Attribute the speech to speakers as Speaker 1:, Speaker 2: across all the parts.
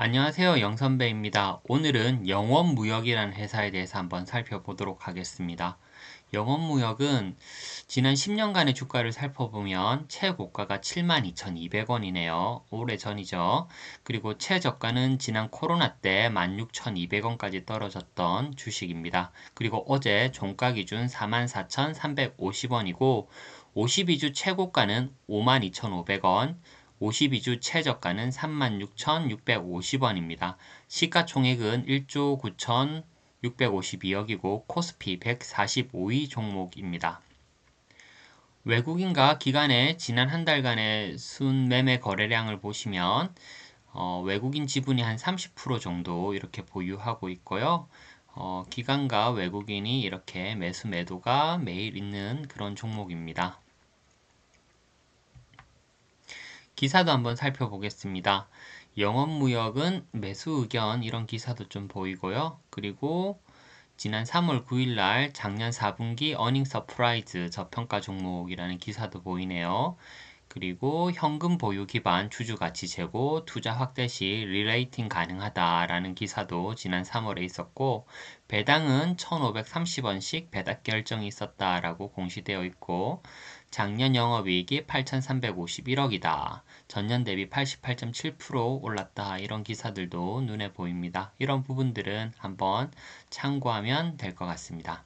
Speaker 1: 안녕하세요. 영선배입니다. 오늘은 영원무역이라는 회사에 대해서 한번 살펴보도록 하겠습니다. 영원무역은 지난 10년간의 주가를 살펴보면 최고가가 72,200원이네요. 오래전이죠. 그리고 최저가는 지난 코로나 때 16,200원까지 떨어졌던 주식입니다. 그리고 어제 종가 기준 44,350원이고 52주 최고가는 52,500원, 52주 최저가는 36,650원입니다. 시가총액은 1조 9,652억이고 코스피 145위 종목입니다. 외국인과 기관의 지난 한 달간의 순매매 거래량을 보시면 외국인 지분이 한 30% 정도 이렇게 보유하고 있고요. 기관과 외국인이 이렇게 매수 매도가 매일 있는 그런 종목입니다. 기사도 한번 살펴보겠습니다. 영업무역은 매수 의견 이런 기사도 좀 보이고요. 그리고 지난 3월 9일 날 작년 4분기 어닝 서프라이즈 저평가 종목이라는 기사도 보이네요. 그리고 현금 보유 기반 주주 가치 재고 투자 확대 시 리레이팅 가능하다라는 기사도 지난 3월에 있었고 배당은 1,530원씩 배당 결정이 있었다라고 공시되어 있고 작년 영업이익이 8,351억이다. 전년 대비 88.7% 올랐다. 이런 기사들도 눈에 보입니다. 이런 부분들은 한번 참고하면 될 것 같습니다.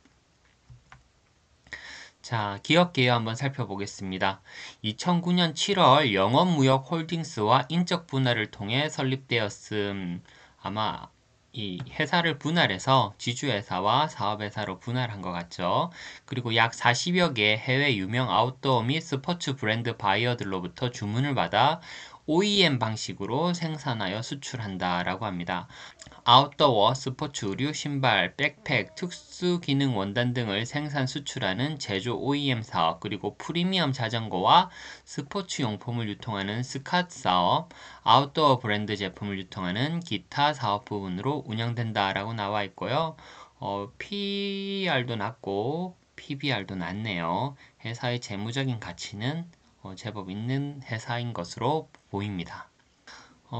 Speaker 1: 자, 기업 개요 한번 살펴보겠습니다. 2009년 7월 영업무역 홀딩스와 인적 분할을 통해 설립되었음. 아마 이 회사를 분할해서 지주회사와 사업회사로 분할한 것 같죠. 그리고 약 40여 개 해외 유명 아웃도어 및 스포츠 브랜드 바이어들로부터 주문을 받아 OEM 방식으로 생산하여 수출한다라고 합니다. 아웃도어, 스포츠 의류, 신발, 백팩, 특수 기능 원단 등을 생산 수출하는 제조 OEM 사업, 그리고 프리미엄 자전거와 스포츠 용품을 유통하는 스캇 사업, 아웃도어 브랜드 제품을 유통하는 기타 사업 부분으로 운영된다라고 나와 있고요. PR도 낮고 PBR도 낮네요. 회사의 재무적인 가치는 제법 있는 회사인 것으로 보입니다.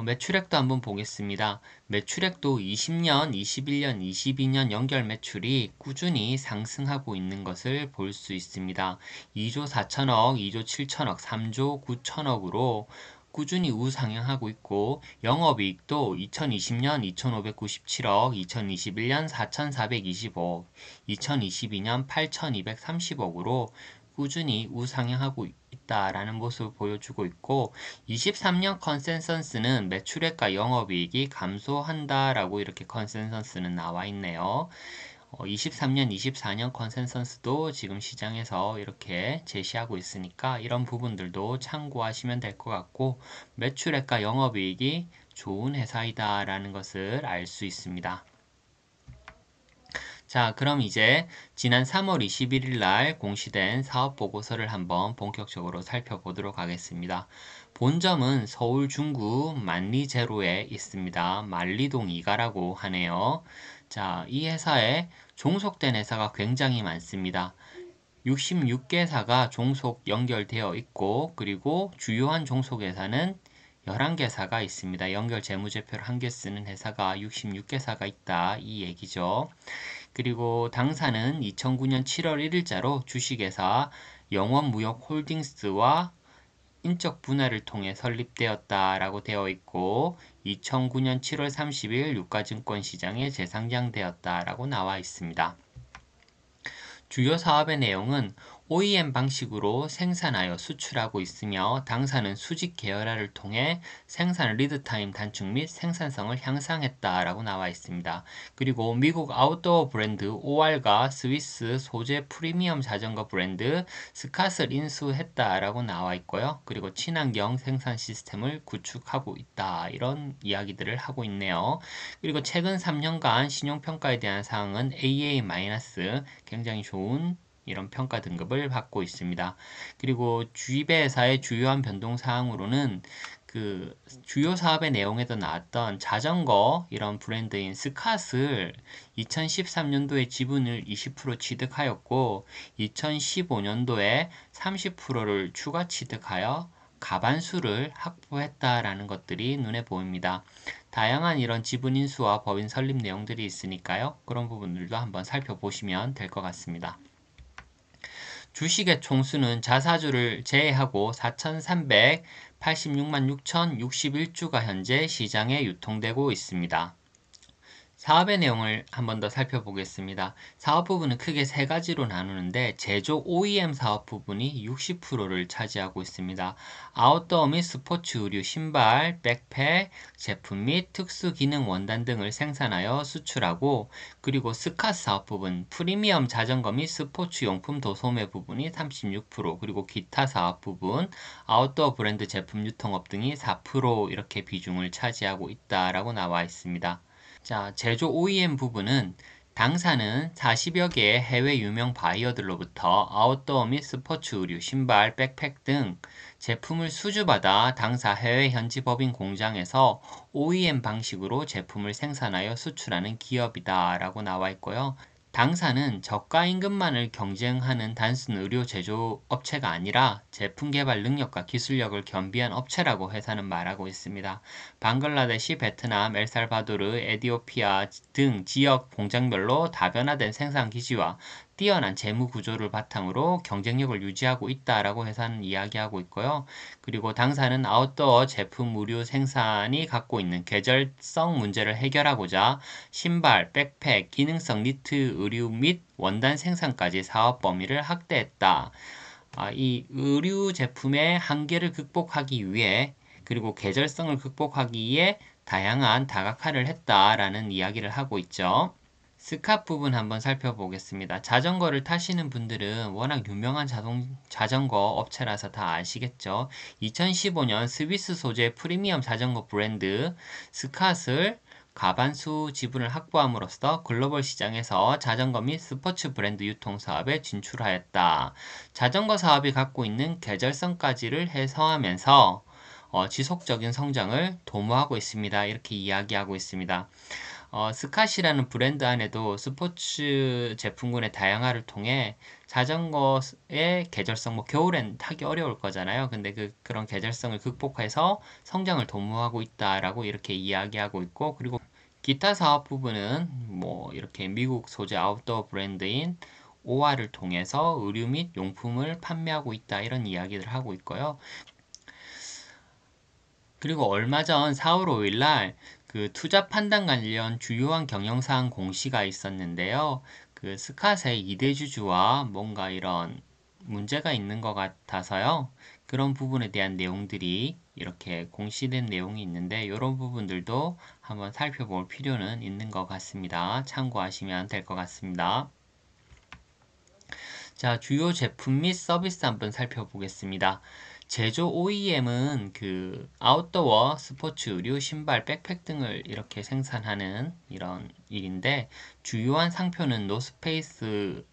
Speaker 1: 매출액도 한번 보겠습니다. 매출액도 20년, 21년, 22년 연결 매출이 꾸준히 상승하고 있는 것을 볼 수 있습니다. 2조 4천억, 2조 7천억, 3조 9천억으로 꾸준히 우상향하고 있고 영업이익도 2020년 2,597억, 2021년 4,425억, 2022년 8,230억으로 꾸준히 우상향하고 있다라는 모습을 보여주고 있고 23년 컨센서스는 매출액과 영업이익이 감소한다라고 이렇게 컨센서스는 나와 있네요. 23년, 24년 컨센서스도 지금 시장에서 이렇게 제시하고 있으니까 이런 부분들도 참고하시면 될 것 같고 매출액과 영업이익이 좋은 회사이다라는 것을 알 수 있습니다. 자, 그럼 이제 지난 3월 21일 날 공시된 사업 보고서를 한번 본격적으로 살펴보도록 하겠습니다. 본점은 서울 중구 만리제로에 있습니다. 만리동 2가라고 하네요. 자, 이 회사에 종속된 회사가 굉장히 많습니다. 66개사가 종속 연결되어 있고 그리고 주요한 종속회사는 11개사가 있습니다. 연결 재무제표를 한 개 쓰는 회사가 66개사가 있다. 이 얘기죠. 그리고 당사는 2009년 7월 1일자로 주식회사 영원무역홀딩스와 인적 분할을 통해 설립되었다라고 되어 있고 2009년 7월 30일 유가증권 시장에 재상장되었다라고 나와 있습니다. 주요 사업의 내용은 OEM 방식으로 생산하여 수출하고 있으며 당사는 수직 계열화를 통해 생산 리드타임 단축 및 생산성을 향상했다라고 나와 있습니다. 그리고 미국 아웃도어 브랜드 OR과 스위스 소재 프리미엄 자전거 브랜드 스캇을 인수했다라고 나와 있고요. 그리고 친환경 생산 시스템을 구축하고 있다. 이런 이야기들을 하고 있네요. 그리고 최근 3년간 신용평가에 대한 사항은 AA- 굉장히 좋은 이런 평가 등급을 받고 있습니다. 그리고 주입회사의 주요한 변동 사항으로는 그 주요 사업의 내용에도 나왔던 자전거 이런 브랜드인 스캇을 2013년도에 지분을 20% 취득하였고 2015년도에 30%를 추가 취득하여 가반수를 확보했다라는 것들이 눈에 보입니다. 다양한 이런 지분 인수와 법인 설립 내용들이 있으니까요. 그런 부분들도 한번 살펴보시면 될 것 같습니다. 주식의 총수는 자사주를 제외하고 4,386만 6,061주가 현재 시장에 유통되고 있습니다. 사업의 내용을 한 번 더 살펴보겠습니다. 사업 부분은 크게 세 가지로 나누는데 제조 OEM 사업 부분이 60%를 차지하고 있습니다. 아웃도어 및 스포츠 의류, 신발, 백팩, 제품 및 특수 기능 원단 등을 생산하여 수출하고 그리고 스카 사업 부분, 프리미엄 자전거 및 스포츠 용품 도소매 부분이 36% 그리고 기타 사업 부분, 아웃도어 브랜드 제품 유통업 등이 4% 이렇게 비중을 차지하고 있다라고 나와 있습니다. 자, 제조 OEM 부분은 당사는 40여 개의 해외 유명 바이어들로부터 아웃도어 및 스포츠 의류, 신발, 백팩 등 제품을 수주받아 당사 해외 현지 법인 공장에서 OEM 방식으로 제품을 생산하여 수출하는 기업이다 라고 나와 있고요. 당사는 저가 임금만을 경쟁하는 단순 의료 제조 업체가 아니라 제품 개발 능력과 기술력을 겸비한 업체라고 회사는 말하고 있습니다. 방글라데시, 베트남, 엘살바도르, 에티오피아 등 지역 공장별로 다변화된 생산 기지와 뛰어난 재무 구조를 바탕으로 경쟁력을 유지하고 있다라고 회사는 이야기하고 있고요. 그리고 당사는 아웃도어 제품 의류 생산이 갖고 있는 계절성 문제를 해결하고자 신발, 백팩, 기능성 니트 의류 및 원단 생산까지 사업 범위를 확대했다. 이 의류 제품의 한계를 극복하기 위해 그리고 계절성을 극복하기 위해 다양한 다각화를 했다라는 이야기를 하고 있죠. 스캇 부분 한번 살펴보겠습니다. 자전거를 타시는 분들은 워낙 유명한 자전거 업체라서 다 아시겠죠. 2015년 스위스 소재 프리미엄 자전거 브랜드 스캇을 과반수 지분을 확보함으로써 글로벌 시장에서 자전거 및 스포츠 브랜드 유통 사업에 진출하였다. 자전거 사업이 갖고 있는 계절성까지를 해소하면서 지속적인 성장을 도모하고 있습니다. 이렇게 이야기하고 있습니다. 스캇이라는 브랜드 안에도 스포츠 제품군의 다양화를 통해 자전거의 계절성, 겨울엔 타기 어려울 거잖아요. 근데 그런 계절성을 극복해서 성장을 도모하고 있다라고 이렇게 이야기하고 있고, 그리고 기타 사업 부분은 이렇게 미국 소재 아웃도어 브랜드인 오아를 통해서 의류 및 용품을 판매하고 있다 이런 이야기를 하고 있고요. 그리고 얼마 전 4월 5일 날 그 투자 판단 관련 주요한 경영사항 공시가 있었는데요. 그 스캇의 이대주주와 뭔가 이런 문제가 있는 것 같아서요. 그런 부분에 대한 내용들이 이렇게 공시된 내용이 있는데 이런 부분들도 한번 살펴볼 필요는 있는 것 같습니다. 참고하시면 될 것 같습니다. 자, 주요 제품 및 서비스 한번 살펴보겠습니다. 제조 OEM은 그 아웃도어, 스포츠 의류, 신발, 백팩 등을 이렇게 생산하는 이런 일인데 주요한 상표는 노스페이스를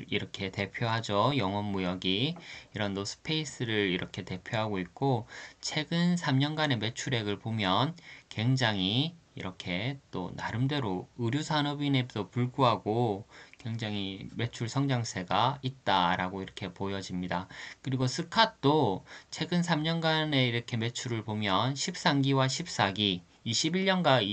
Speaker 1: 이렇게 대표하죠. 영업무역이 이런 노스페이스를 이렇게 대표하고 있고 최근 3년간의 매출액을 보면 굉장히 이렇게 또 나름대로 의류 산업인에도 불구하고 굉장히 매출 성장세가 있다라고 이렇게 보여집니다. 그리고 스캇도 최근 3년간의 이렇게 매출을 보면 13기와 14기, 21년과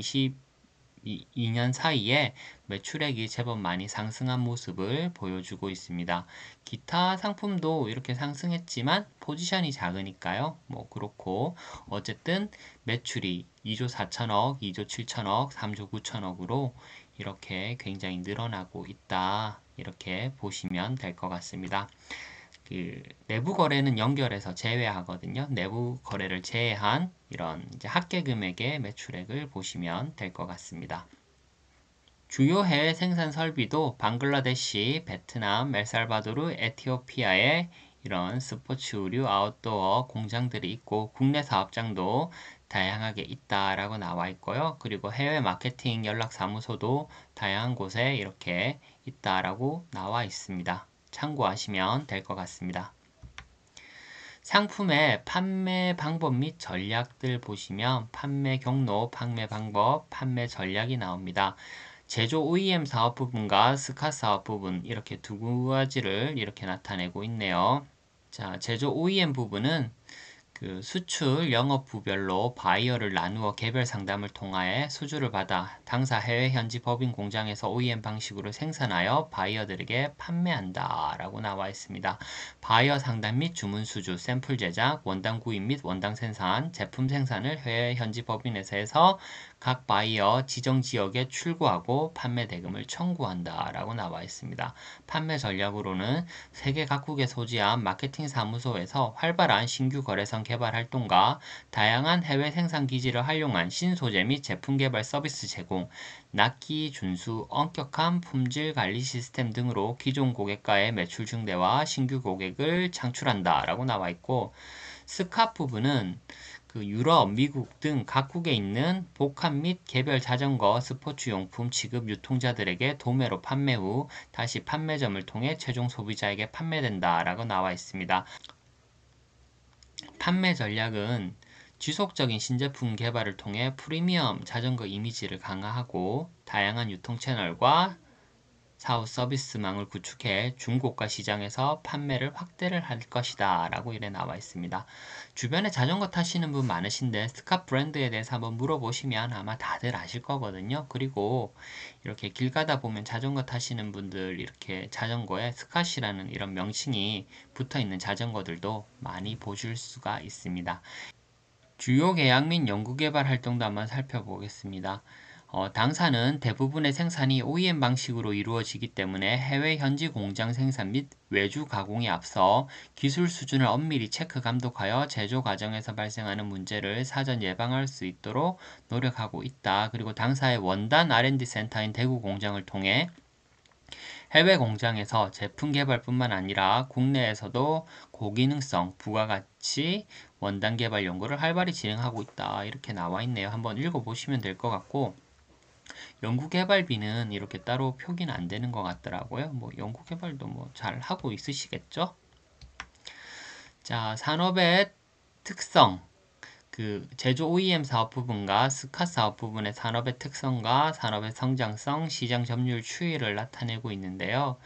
Speaker 1: 22년 사이에 매출액이 제법 많이 상승한 모습을 보여주고 있습니다. 기타 상품도 이렇게 상승했지만 포지션이 작으니까요. 그렇고 어쨌든 매출이 2조 4천억, 2조 7천억, 3조 9천억으로 이렇게 굉장히 늘어나고 있다. 이렇게 보시면 될 것 같습니다. 그 내부 거래는 연결해서 제외하거든요. 내부 거래를 제외한 이런 이제 합계 금액의 매출액을 보시면 될 것 같습니다. 주요 해외 생산 설비도 방글라데시, 베트남, 엘살바도르, 에티오피아에 이런 스포츠 의류 아웃도어 공장들이 있고 국내 사업장도 다양하게 있다라고 나와 있고요. 그리고 해외 마케팅 연락 사무소도 다양한 곳에 이렇게 있다라고 나와 있습니다. 참고하시면 될 것 같습니다. 상품의 판매 방법 및 전략들 보시면 판매 경로, 판매 방법, 판매 전략이 나옵니다. 제조 OEM 사업 부분과 스캇 사업 부분 이렇게 두 가지를 이렇게 나타내고 있네요. 자, 제조 OEM 부분은 그 수출 영업부별로 바이어를 나누어 개별 상담을 통하여 수주를 받아 당사 해외 현지 법인 공장에서 OEM 방식으로 생산하여 바이어들에게 판매한다 라고 나와 있습니다. 바이어 상담 및 주문 수주, 샘플 제작, 원당 구입 및 원당 생산, 제품 생산을 해외 현지 법인회사에서 각 바이어 지정 지역에 출고하고 판매 대금을 청구한다 라고 나와 있습니다. 판매 전략으로는 세계 각국에 소지한 마케팅 사무소에서 활발한 신규 거래선 개발 활동과 다양한 해외 생산 기지를 활용한 신소재 및 제품 개발 서비스 제공, 납기 준수, 엄격한 품질 관리 시스템 등으로 기존 고객과의 매출 증대와 신규 고객을 창출한다 라고 나와 있고, 스캅 부분은 그 유럽, 미국 등 각국에 있는 복합 및 개별 자전거, 스포츠 용품 취급 유통자들에게 도매로 판매 후 다시 판매점을 통해 최종 소비자에게 판매된다 라고 나와 있습니다. 판매 전략은 지속적인 신제품 개발을 통해 프리미엄 자전거 이미지를 강화하고 다양한 유통 채널과 사후 서비스망을 구축해 중고가 시장에서 판매를 확대를 할 것이다 라고 이래 나와 있습니다. 주변에 자전거 타시는 분 많으신데 스캅 브랜드에 대해서 한번 물어보시면 아마 다들 아실 거거든요. 그리고 이렇게 길 가다 보면 자전거 타시는 분들 이렇게 자전거에 스캅이라는 이런 명칭이 붙어 있는 자전거들도 많이 보실 수가 있습니다. 주요 계약 및 연구개발 활동도 한번 살펴보겠습니다. 당사는 대부분의 생산이 OEM 방식으로 이루어지기 때문에 해외 현지 공장 생산 및 외주 가공에 앞서 기술 수준을 엄밀히 체크 감독하여 제조 과정에서 발생하는 문제를 사전 예방할 수 있도록 노력하고 있다. 그리고 당사의 원단 R&D 센터인 대구 공장을 통해 해외 공장에서 제품 개발뿐만 아니라 국내에서도 고기능성, 부가가치, 원단 개발 연구를 활발히 진행하고 있다. 이렇게 나와 있네요. 한번 읽어보시면 될 것 같고, 연구개발비는 이렇게 따로 표기는 안 되는 것 같더라고요. 뭐 연구개발도 뭐 잘 하고 있으시겠죠? 자, 산업의 특성. 그 제조 OEM 사업 부분과 스캇 사업 부분의 산업의 특성과 산업의 성장성, 시장 점유율 추이를 나타내고 있는데요.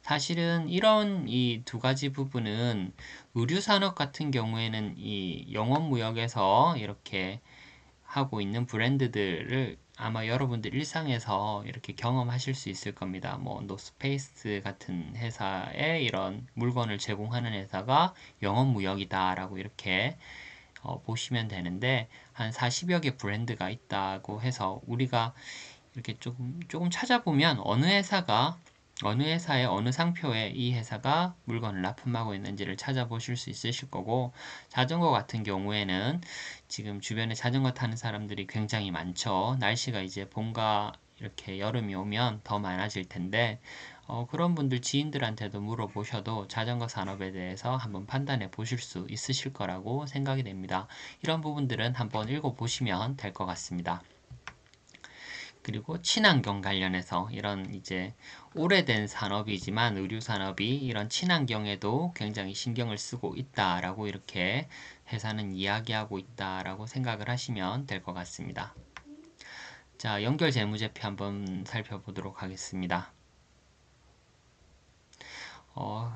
Speaker 1: 사실은 이런 이 두 가지 부분은 의류 산업 같은 경우에는 이 영업무역에서 이렇게 하고 있는 브랜드들을 아마 여러분들 일상에서 이렇게 경험하실 수 있을 겁니다. 뭐 노스페이스 같은 회사에 이런 물건을 제공하는 회사가 영업무역이다라고 이렇게 보시면 되는데, 한 40여 개 브랜드가 있다고 해서 우리가 이렇게 조금 찾아보면 어느 회사의 어느 상표에 이 회사가 물건을 납품하고 있는지를 찾아보실 수 있으실 거고, 자전거 같은 경우에는 지금 주변에 자전거 타는 사람들이 굉장히 많죠. 날씨가 이제 봄과 이렇게 여름이 오면 더 많아질 텐데, 그런 분들 지인들한테도 물어보셔도 자전거 산업에 대해서 한번 판단해 보실 수 있으실 거라고 생각이 됩니다. 이런 부분들은 한번 읽어보시면 될 것 같습니다. 그리고 친환경 관련해서 이런 이제 오래된 산업이지만 의류 산업이 이런 친환경에도 굉장히 신경을 쓰고 있다라고 이렇게 회사는 이야기하고 있다라고 생각을 하시면 될 것 같습니다. 자, 연결 재무제표 한번 살펴보도록 하겠습니다.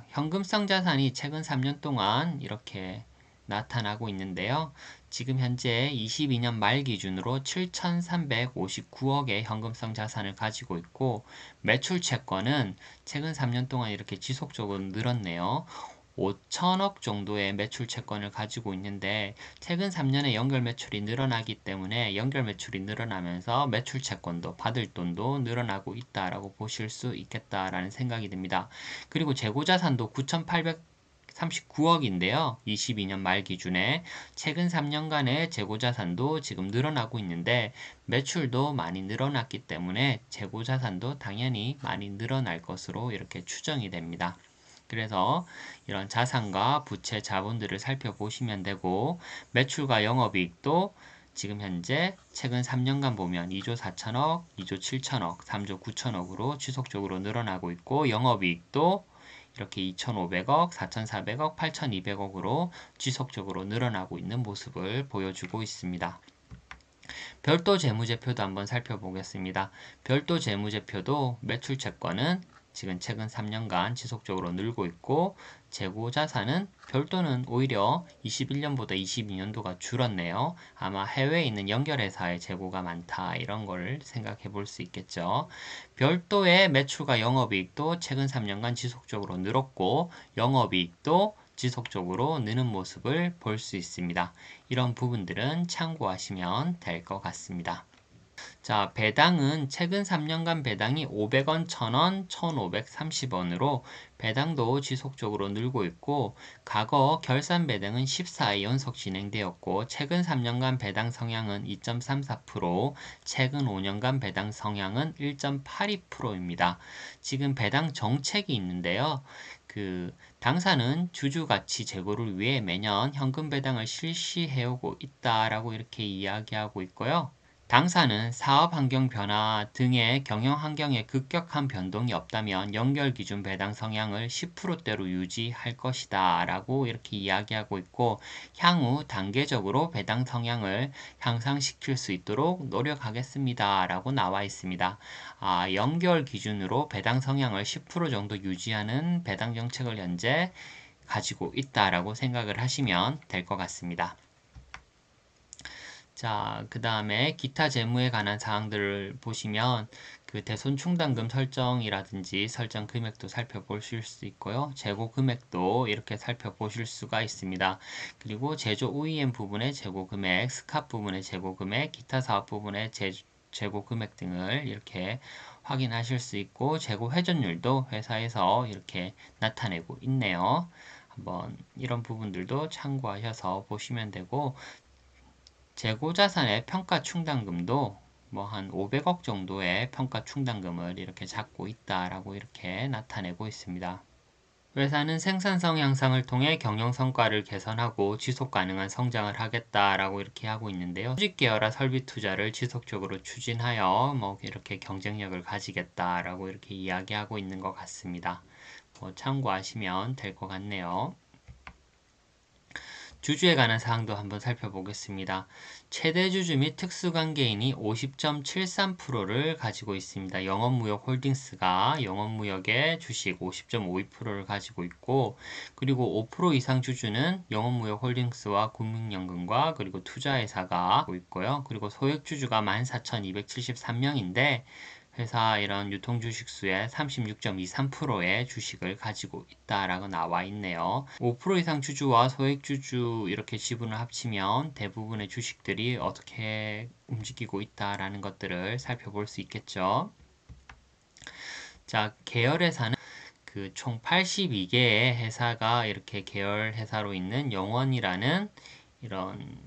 Speaker 1: 현금성 자산이 최근 3년 동안 이렇게 나타나고 있는데요. 지금 현재 22년 말 기준으로 7,359억의 현금성 자산을 가지고 있고, 매출 채권은 최근 3년 동안 이렇게 지속적으로 늘었네요. 5천억 정도의 매출 채권을 가지고 있는데, 최근 3년에 연결 매출이 늘어나기 때문에 연결 매출이 늘어나면서 매출 채권도 받을 돈도 늘어나고 있다라고 보실 수 있겠다라는 생각이 듭니다. 그리고 재고자산도 9,839억인데요. 22년 말 기준에 최근 3년간의 재고자산도 지금 늘어나고 있는데, 매출도 많이 늘어났기 때문에 재고자산도 당연히 많이 늘어날 것으로 이렇게 추정이 됩니다. 그래서 이런 자산과 부채 자본들을 살펴보시면 되고, 매출과 영업이익도 지금 현재 최근 3년간 보면 2조 4천억, 2조 7천억, 3조 9천억으로 지속적으로 늘어나고 있고, 영업이익도 이렇게 2,500억, 4,400억, 8,200억으로 지속적으로 늘어나고 있는 모습을 보여주고 있습니다. 별도 재무제표도 한번 살펴보겠습니다. 별도 재무제표도 매출 채권은 지금 최근 3년간 지속적으로 늘고 있고 재고 자산은 별도는 오히려 21년보다 22년도가 줄었네요. 아마 해외에 있는 연결회사의 재고가 많다 이런 걸 생각해 볼 수 있겠죠. 별도의 매출과 영업이익도 최근 3년간 지속적으로 늘었고 영업이익도 지속적으로 느는 모습을 볼 수 있습니다. 이런 부분들은 참고하시면 될 것 같습니다. 자, 배당은 최근 3년간 배당이 500원, 1000원, 1530원으로 배당도 지속적으로 늘고 있고 과거 결산 배당은 14회 연속 진행되었고 최근 3년간 배당 성향은 2.34%, 최근 5년간 배당 성향은 1.82%입니다. 지금 배당 정책이 있는데요. 당사는 주주 가치 제고를 위해 매년 현금 배당을 실시해오고 있다라고 이렇게 이야기하고 있고요. 당사는 사업 환경 변화 등의 경영 환경에 급격한 변동이 없다면 연결 기준 배당 성향을 10%대로 유지할 것이다 라고 이렇게 이야기하고 있고 향후 단계적으로 배당 성향을 향상시킬 수 있도록 노력하겠습니다 라고 나와 있습니다. 연결 기준으로 배당 성향을 10% 정도 유지하는 배당 정책을 현재 가지고 있다라고 생각을 하시면 될 것 같습니다. 자, 그 다음에 기타 재무에 관한 사항들을 보시면 대손 충당금 설정이라든지 설정 금액도 살펴보실 수 있고요. 재고 금액도 이렇게 살펴보실 수가 있습니다. 그리고 제조 OEM 부분의 재고 금액, 스캅 부분의 재고 금액, 기타 사업 부분의 재고 금액 등을 이렇게 확인하실 수 있고 재고 회전율도 회사에서 이렇게 나타내고 있네요. 한번 이런 부분들도 참고하셔서 보시면 되고 재고자산의 평가 충당금도 뭐 한 500억 정도의 평가 충당금을 이렇게 잡고 있다라고 이렇게 나타내고 있습니다. 회사는 생산성 향상을 통해 경영 성과를 개선하고 지속 가능한 성장을 하겠다라고 이렇게 하고 있는데요. 수직 계열화 설비 투자를 지속적으로 추진하여 뭐 이렇게 경쟁력을 가지겠다라고 이렇게 이야기하고 있는 것 같습니다. 참고하시면 될 것 같네요. 주주에 관한 사항도 한번 살펴보겠습니다. 최대 주주 및 특수관계인이 50.73%를 가지고 있습니다. 영업무역홀딩스가 영업무역의 주식 50.52%를 가지고 있고 그리고 5% 이상 주주는 영업무역홀딩스와 국민연금과 그리고 투자회사가 하고 있고요. 그리고 소액주주가 14,273명인데 회사 이런 유통주식수의 36.23%의 주식을 가지고 있다라고 나와 있네요. 5% 이상 주주와 소액주주 이렇게 지분을 합치면 대부분의 주식들이 어떻게 움직이고 있다라는 것들을 살펴볼 수 있겠죠. 자, 계열회사는 총 82개의 회사가 이렇게 계열 회사로 있는 영원이라는 이런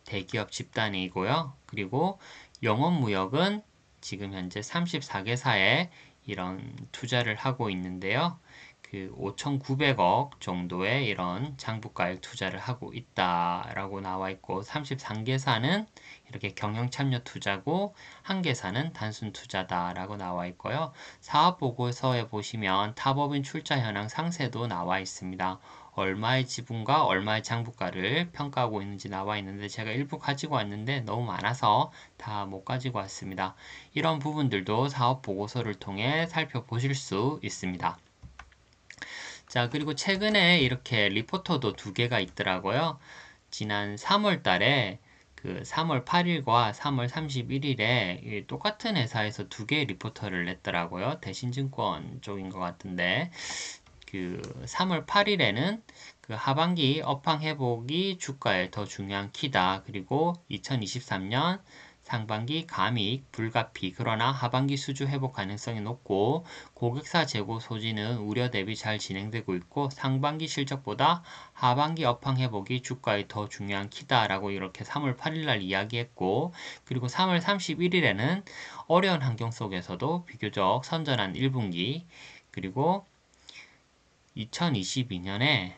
Speaker 1: 대기업 집단이고요. 그리고 영업무역은 지금 현재 34개사에 이런 투자를 하고 있는데요. 5,900억 정도의 이런 장부가액 투자를 하고 있다라고 나와 있고 33개사는 이렇게 경영 참여 투자고 한 개사는 단순 투자다라고 나와 있고요. 사업 보고서에 보시면 타법인 출자 현황 상세도 나와 있습니다. 얼마의 지분과 얼마의 장부가를 평가하고 있는지 나와 있는데 제가 일부 가지고 왔는데 너무 많아서 다 못 가지고 왔습니다. 이런 부분들도 사업 보고서를 통해 살펴보실 수 있습니다. 자, 그리고 최근에 이렇게 리포터도 2개가 있더라고요. 지난 3월 달에 3월 8일과 3월 31일에 똑같은 회사에서 2개의 리포터를 냈더라고요. 대신증권 쪽인 것 같은데 3월 8일에는 하반기 업황 회복이 주가에 더 중요한 키다. 그리고 2023년 상반기 감익 불가피 그러나 하반기 수주 회복 가능성이 높고 고객사 재고 소진은 우려 대비 잘 진행되고 있고 상반기 실적보다 하반기 업황 회복이 주가에 더 중요한 키다라고 이렇게 3월 8일날 이야기했고 그리고 3월 31일에는 어려운 환경 속에서도 비교적 선전한 1분기 그리고 2022년에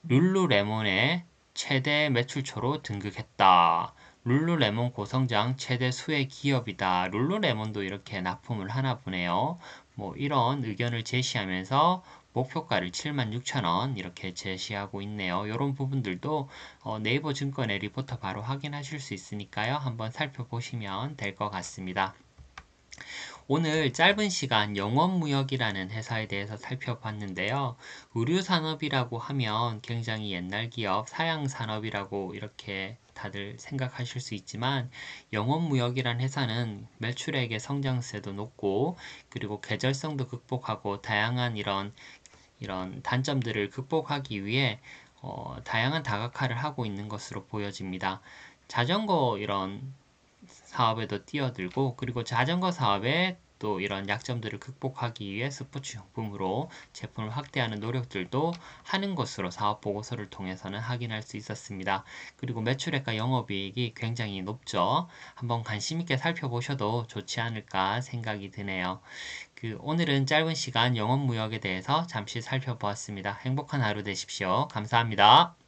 Speaker 1: 룰루레몬의 최대 매출처로 등극했다. 룰루레몬 고성장 최대 수혜 기업이다. 룰루레몬도 이렇게 납품을 하나 보네요. 뭐 이런 의견을 제시하면서 목표가를 76,000원 이렇게 제시하고 있네요. 이런 부분들도 네이버 증권의 리포터 바로 확인하실 수 있으니까요. 한번 살펴보시면 될 것 같습니다. 오늘 짧은 시간 영원무역이라는 회사에 대해서 살펴봤는데요. 의류산업이라고 하면 굉장히 옛날 기업, 사양산업이라고 이렇게 다들 생각하실 수 있지만 영원무역이란 회사는 매출액의 성장세도 높고 그리고 계절성도 극복하고 다양한 이런 단점들을 극복하기 위해 다양한 다각화를 하고 있는 것으로 보여집니다. 자전거 이런 사업에도 뛰어들고 그리고 자전거 사업에 또 이런 약점들을 극복하기 위해 스포츠 용품으로 제품을 확대하는 노력들도 하는 것으로 사업 보고서를 통해서는 확인할 수 있었습니다. 그리고 매출액과 영업이익이 굉장히 높죠. 한번 관심 있게 살펴보셔도 좋지 않을까 생각이 드네요. 오늘은 짧은 시간 영업무역에 대해서 잠시 살펴보았습니다. 행복한 하루 되십시오. 감사합니다.